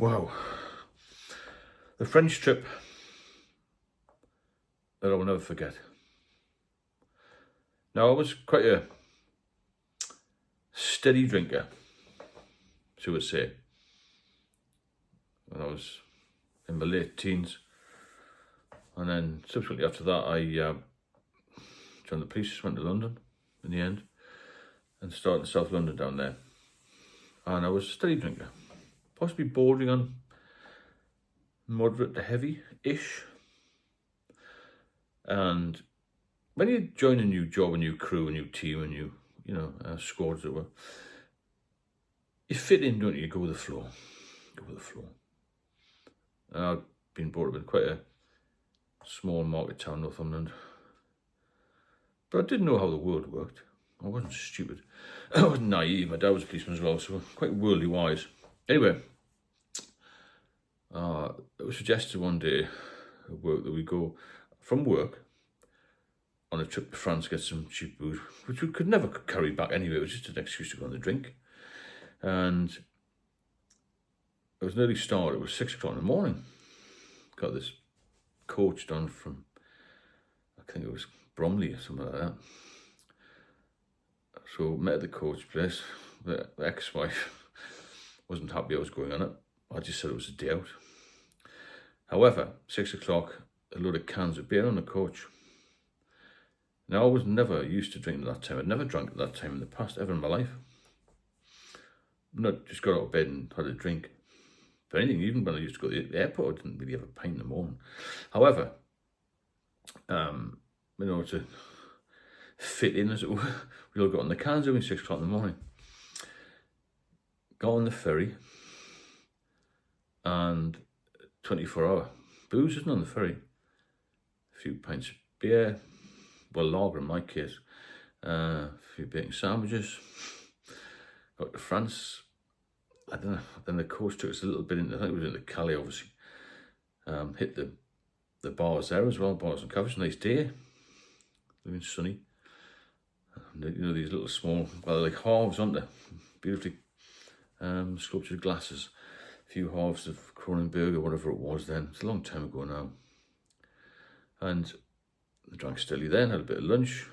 Wow. The French trip that I will never forget. Now, I was quite a steady drinker, so I would say, when I was in my late teens. And then subsequently after that, I joined the police, went to London in the end, and started in South London down there. And I was a steady drinker, possibly bordering on moderate to heavy-ish. And when you join a new job, a new crew, a new team, a new, squad, as it were, you fit in, don't you? You go with the flow. Go with the flow. And I've been brought up in quite a small market town, Northumberland. But I didn't know how the world worked. I wasn't stupid. I wasn't naive. My dad was a policeman as well, so quite worldly wise. Anyway, it was suggested one day at work that we go from work on a trip to France, get some cheap booze, which we could never carry back anyway. It was just an excuse to go on a drink. And it was an early start. It was 6 o'clock in the morning. Got this coach done from, I think it was Bromley or something like that. So met at the coach place. The ex-wife wasn't happy I was going on it. I just said it was a day out. However, 6 o'clock, a load of cans of beer on the coach. Now, I was never used to drinking at that time. I'd never drunk at that time in the past, ever in my life. Not just got out of bed and had a drink. If anything, even when I used to go to the airport, I didn't really have a pint in the morning. However, to fit in, as it were, we all got on the cans at 6 o'clock in the morning. Got on the ferry, and 24-hour booze isn't on the ferry. A few pints of beer, well, lager in my case, a few bacon sandwiches. Got to France. I don't know. Then the coach took us a little bit into, I think it was into Calais, obviously. Hit the bars there as well, bars and cafes. Nice day. Living sunny. And, these little small, well, like halves, aren't they? Beautifully sculptured glasses. A few halves of Kronenberg or whatever it was then. It's a long time ago now. And I drank steadily then, had a bit of lunch.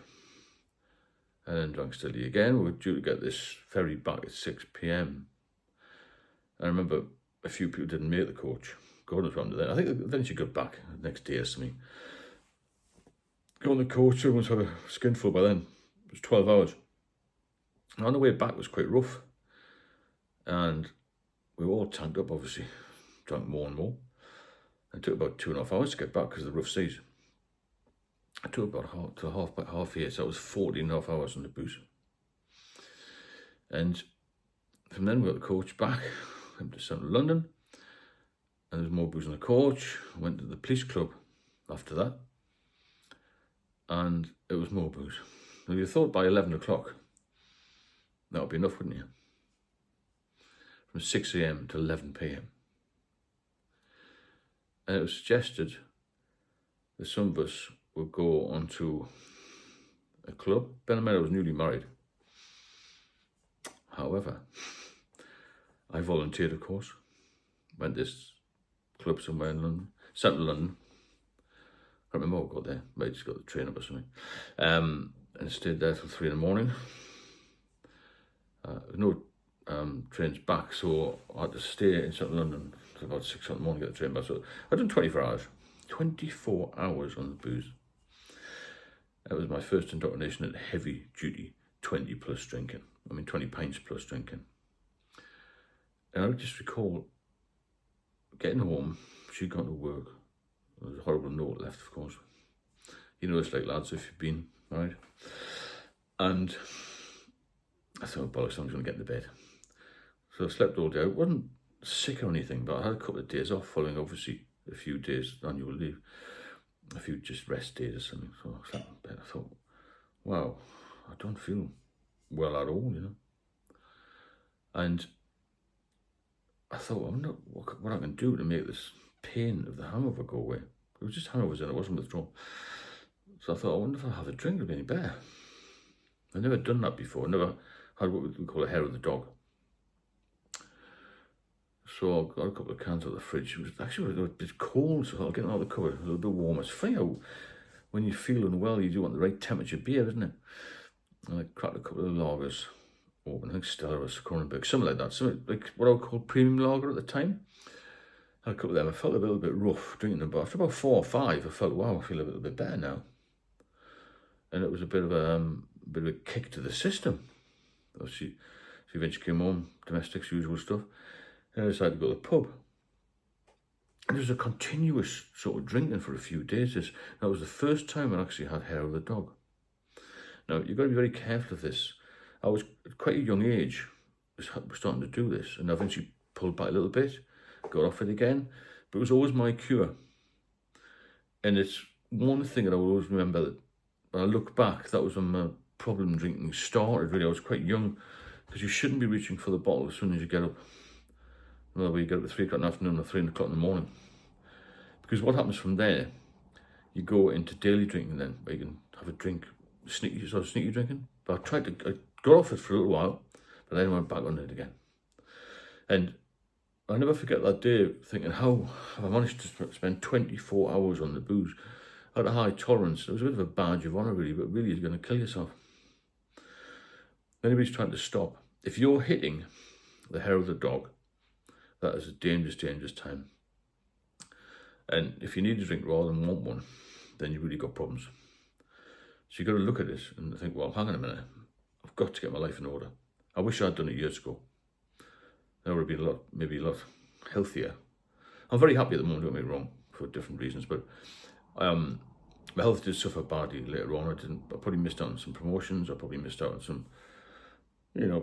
And then drank steadily again. We were due to get this ferry back at 6 p.m. I remember a few people didn't make the coach. Gordon was one of them. I think eventually got back the next day or something. Got on the coach, everyone's had a skinful by then. It was 12 hours. And on the way back was quite rough. And we were all tanked up, obviously. Drank more and more. It took about 2.5 hours to get back because of the rough seas. It took about half year, so it was 14.5 hours on the booze. And from then we got the coach back, went to central London, and there was more booze on the coach. Went to the police club after that, and it was more booze. Now you thought by 11 o'clock, that would be enough, wouldn't you? From 6 a.m. to 11 p.m. And it was suggested that some of us would go onto a club. Ben and I was newly married. However, I volunteered, of course. Went to this club somewhere in London, central London. I can't remember how I got there. Maybe just got the train up or something. And stayed there till 3 in the morning. No trains back, so I had to stay in central London till about 6 in the morning to get the train back. So I'd done 24 hours. 24 hours on the booze. That was my first indoctrination at heavy duty 20 plus drinking. 20 pints plus drinking. And I just recall getting home, she'd gone to work. There was a horrible note left, of course. You know it's like, lads, if you've been married. And I thought, bollocks, I'm just going to get into bed. So I slept all day. I wasn't sick or anything, but I had a couple of days off following, obviously, a few days annual leave. A few just rest days or something. So I slept in bed. I thought, wow, I don't feel well at all, And I thought, I wonder what I can do to make this pain of the hangover go away. It was just hangovers and it wasn't withdrawal. So I thought, I wonder if I'll have a drink, it'll be any better. I've never done that before. I never had what we call a hair of the dog. So I got a couple of cans out of the fridge. It was actually a bit cold, so I'll get out of the cupboard. A little bit warmer. It's funny how when you feel unwell, you do want the right temperature beer, isn't it? And I cracked a couple of lagers open. I think Stella or Kronenberg, something like that. Something like what I would call premium lager at the time. I had a couple of them. I felt a little bit rough drinking them, but after about 4 or 5, I felt, wow, I feel a little bit better now. And it was a bit of a kick to the system. She eventually came home, domestics, usual stuff. And I decided to go to the pub. And there was a continuous sort of drinking for a few days. That was the first time I actually had hair of the dog. Now, you've got to be very careful of this. I was at quite a young age, was starting to do this, and I eventually pulled back a little bit, got off it again, but it was always my cure. And it's one thing that I will always remember, that when I look back, that was when my problem drinking started, really. I was quite young, because you shouldn't be reaching for the bottle as soon as you get up. Another way, you get up at 3 o'clock in the afternoon or 3 o'clock in the morning. Because what happens from there, you go into daily drinking then, where you can have a drink, sneaky drinking. But I got off it for a little while, but then I went back on it again. And I'll never forget that day thinking, how have I managed to spend 24 hours on the booze at a high tolerance? It was a bit of a badge of honour, really, but really you're going to kill yourself. If anybody's trying to stop, if you're hitting the hair of the dog, that is a dangerous, dangerous time. And if you need a drink rather than want one, then you've really got problems. So you've got to look at this and think, well, hang on a minute, I've got to get my life in order. I wish I'd done it years ago. That would have been maybe a lot healthier. I'm very happy at the moment, don't get me wrong, for different reasons, but my health did suffer badly later on. I probably missed out on some promotions. I probably missed out on some,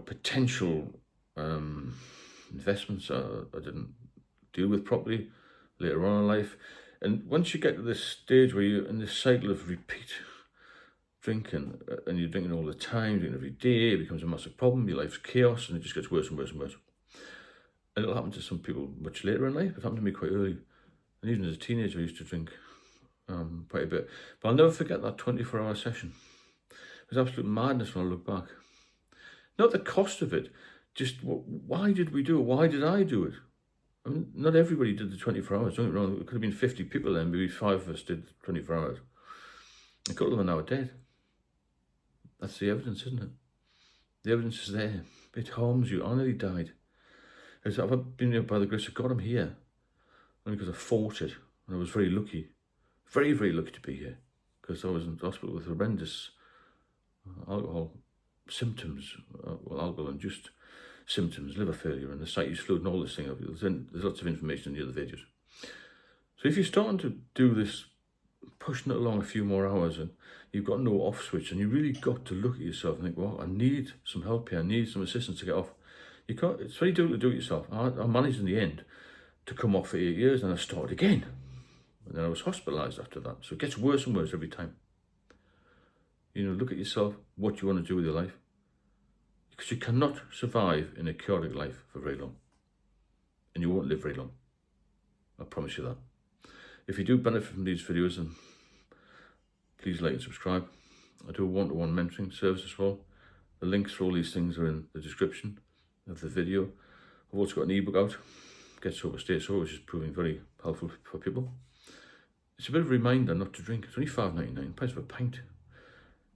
potential investments I didn't deal with properly later on in life. And once you get to this stage where you're in this cycle of repeat drinking, and you're drinking all the time, drinking every day, it becomes a massive problem. Your life's chaos, and it just gets worse and worse and worse. And it'll happen to some people much later in life. It happened to me quite early. And even as a teenager, I used to drink quite a bit. But I'll never forget that 24-hour session. It was absolute madness when I look back. Not the cost of it, just why did we do it? Why did I do it? I mean, not everybody did the 24 hours, don't get me wrong. It could have been 50 people then, maybe 5 of us did 24 hours. A couple of them are now dead. That's the evidence, isn't it? The evidence is there. It harms you. I nearly died. I've been, by the grace of God, I'm here. Only because I fought it. And I was very lucky. Very, very lucky to be here. Because I was in hospital with horrendous alcohol symptoms. Alcohol-induced symptoms, liver failure and ascites fluid and all this thing. There's lots of information in the other videos. So if you're starting to do this, pushing it along a few more hours, and you've got no off switch, and you really got to look at yourself and think, well, I need some help here. I need some assistance to get off. You can't. It's very difficult to do it yourself. I managed in the end to come off for 8 years, and I started again. And then I was hospitalised after that. So it gets worse and worse every time. Look at yourself, what you want to do with your life. Because you cannot survive in a chaotic life for very long. And you won't live very long. I promise you that. If you do benefit from these videos, then please like and subscribe. I do a one-to-one mentoring service as well. The links for all these things are in the description of the video. I've also got an ebook out, Get Sober, Stay Sober, which is proving very helpful for people. It's a bit of a reminder not to drink. It's only £5.99, price of a pint.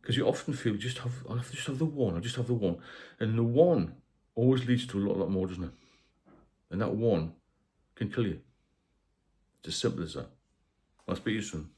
Because you often feel, I'll just have the one. And the one always leads to a lot more, doesn't it? And that one can kill you. It's as simple as that. I'll speak to you soon.